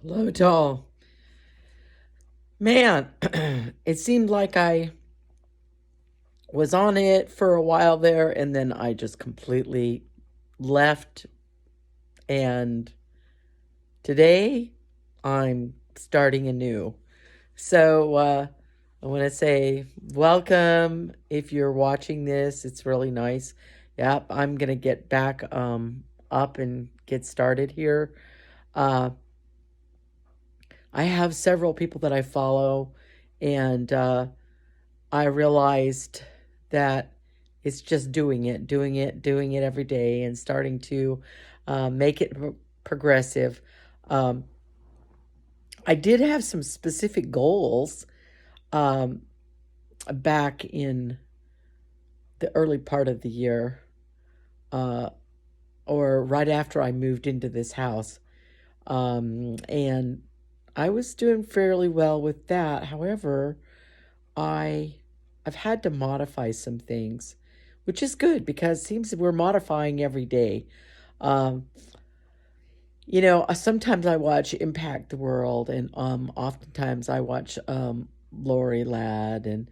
Hello, doll. Man, it seemed like I was on it for a while there and then I just completely left. And today I'm starting anew. So I want to say welcome if you're watching this. It's really nice. Yep, I'm going to get back up and get started here. Uh, I have several people that I follow, and I realized that it's just doing it every day, and starting to make it progressive. Um, I did have some specific goals um, back in the early part of the year, uh, or right after I moved into this house. And I was doing fairly well with that. However, I I've had to modify some things, which is good because it seems that we're modifying every day. Um, sometimes I watch Impact the World, and oftentimes I watch Lori Ladd and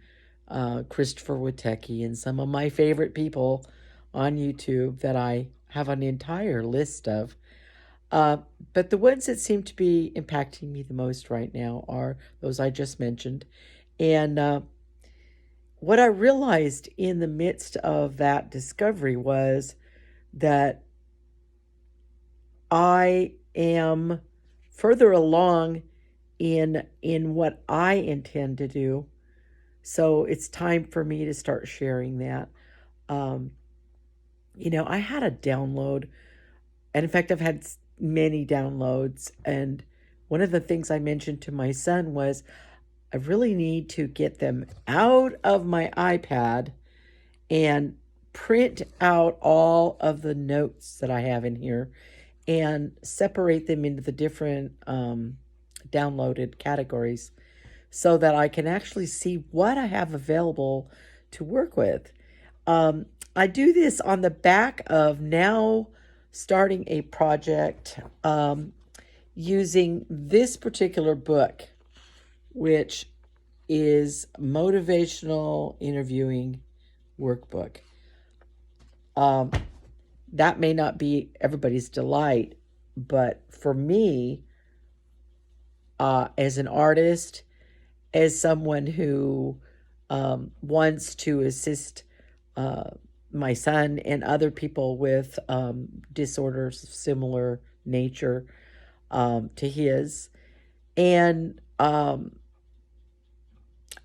Christopher Witecki and some of my favorite people on YouTube that I have an entire list of. Uh, but the ones that seem to be impacting me the most right now are those I just mentioned. And what I realized in the midst of that discovery was that I am further along in what I intend to do. So it's time for me to start sharing that. Um, I had a download, and in fact, I've had many downloads. And one of the things I mentioned to my son was I really need to get them out of my iPad and print out all of the notes that I have in here and separate them into the different downloaded categories so that I can actually see what I have available to work with. I do this on the back of now starting a project using this particular book, which is Motivational Interviewing Workbook. Um, that may not be everybody's delight, but for me, as an artist, as someone who wants to assist uh, my son and other people with disorders of similar nature to his, and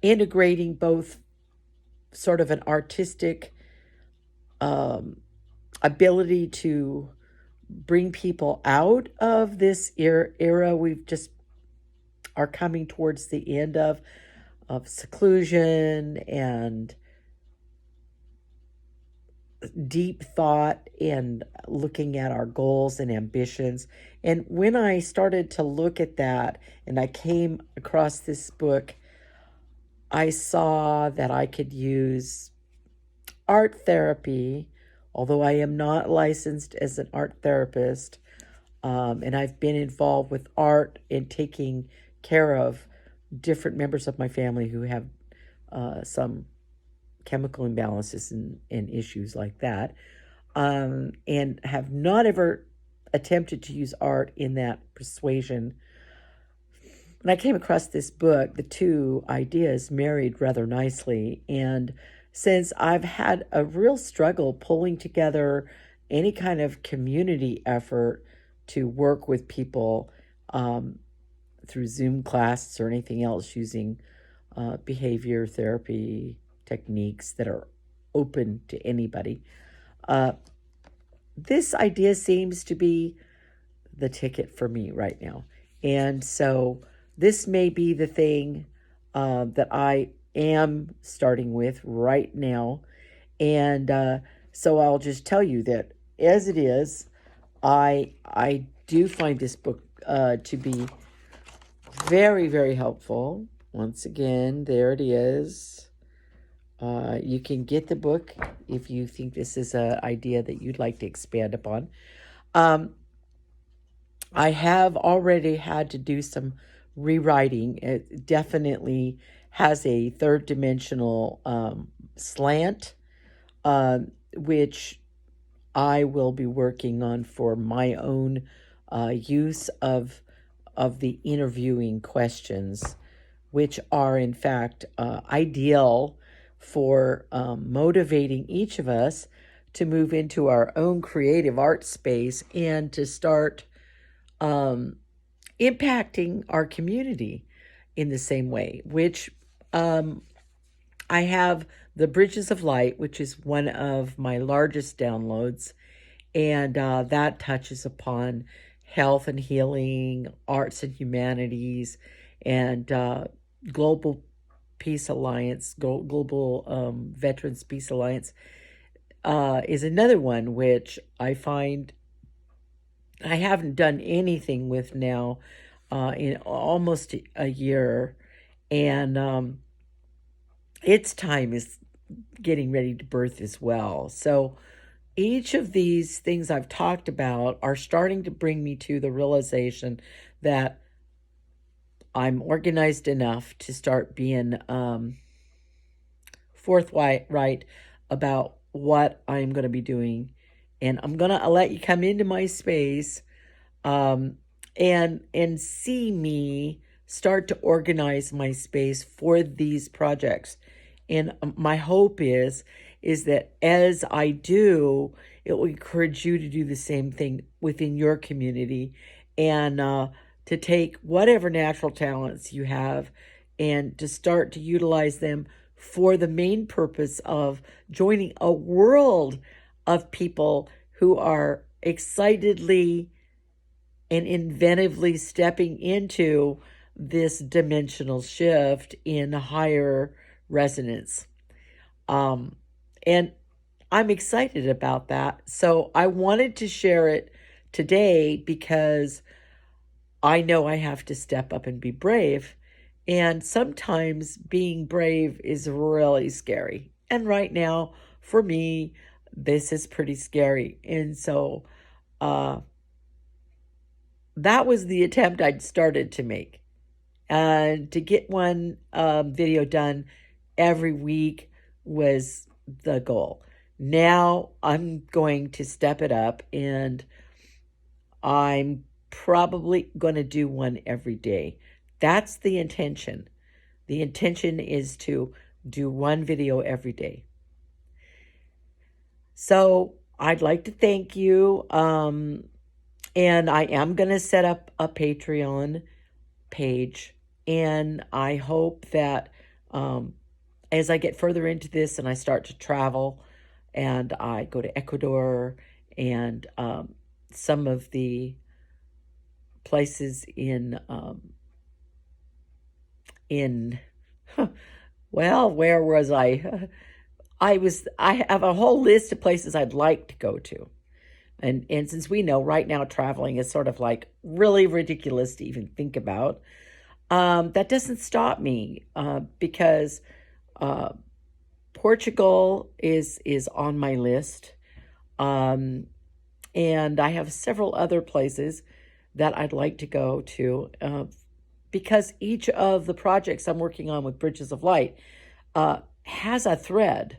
integrating both sort of an artistic um, ability to bring people out of this era we've just are coming towards the end of seclusion and deep thought and looking at our goals and ambitions. And when I started to look at that and I came across this book, I saw that I could use art therapy, although I am not licensed as an art therapist. And I've been involved with art and taking care of different members of my family who have some chemical imbalances and issues like that, and have not ever attempted to use art in that persuasion. When I came across this book, the two ideas married rather nicely. And since I've had a real struggle pulling together any kind of community effort to work with people through Zoom classes or anything else using behavior therapy techniques that are open to anybody, uh, this idea seems to be the ticket for me right now. And so this may be the thing that I am starting with right now. And so I'll just tell you that as it is, I do find this book to be very, very helpful. Once again, there it is. You can get the book if you think this is an idea that you'd like to expand upon. Um, I have already had to do some rewriting. It definitely has a third dimensional slant, uh, which I will be working on for my own use of the interviewing questions, which are in fact ideal for motivating each of us to move into our own creative art space and to start um, impacting our community in the same way, which um, I have the Bridges of Light, which is one of my largest downloads, and that touches upon health and healing, arts and humanities, and Global Peace Alliance, Global Veterans Peace Alliance is another one which I find I haven't done anything with now in almost a year, and its time is getting ready to birth as well. So each of these things I've talked about are starting to bring me to the realization that I'm organized enough to start being forthright right about what I'm going to be doing. And I'm going to let you come into my space um, and see me start to organize my space for these projects. And my hope is that as I do, it will encourage you to do the same thing within your community, and to take whatever natural talents you have and to start to utilize them for the main purpose of joining a world of people who are excitedly and inventively stepping into this dimensional shift in higher resonance. Um, and I'm excited about that. So I wanted to share it today because I know I have to step up and be brave. And sometimes being brave is really scary. And right now, for me, this is pretty scary. And so uh, that was the attempt I'd started to make. And to get one video done every week was the goal. Now I'm going to step it up, and I'm probably going to do one every day. That's the intention. The intention is to do one video every day. So I'd like to thank you. And I am going to set up a Patreon page. And I hope that as I get further into this and I start to travel and I go to Ecuador and some of the places in well, where was I? I have a whole list of places I'd like to go to. And since we know right now traveling is sort of like really ridiculous to even think about, that doesn't stop me because uh, Portugal is on my list, um, and I have several other places that I'd like to go to because each of the projects I'm working on with Bridges of Light has a thread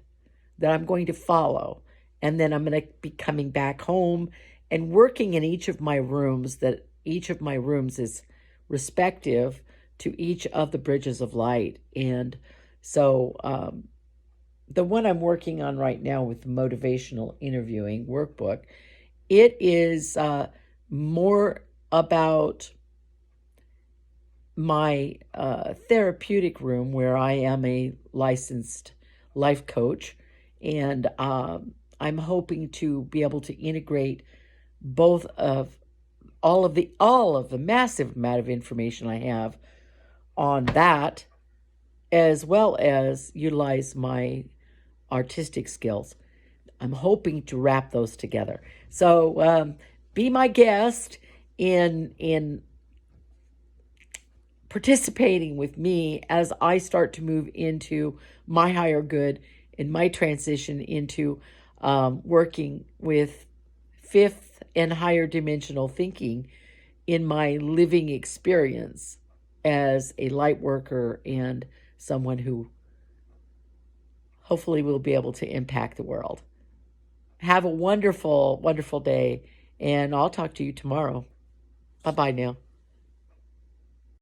that I'm going to follow. And then I'm going to be coming back home and working in each of my rooms, that each of my rooms is respective to each of the Bridges of Light. And so the one I'm working on right now with the motivational interviewing workbook, it is more about my therapeutic room where I am a licensed life coach. And I'm hoping to be able to integrate both of all of the massive amount of information I have on that, as well as utilize my artistic skills. I'm hoping to wrap those together. So be my guest in participating with me as I start to move into my higher good in my transition into working with fifth and higher dimensional thinking in my living experience as a light worker and someone who hopefully will be able to impact the world. Have a wonderful, wonderful day, and I'll talk to you tomorrow. Bye-bye now.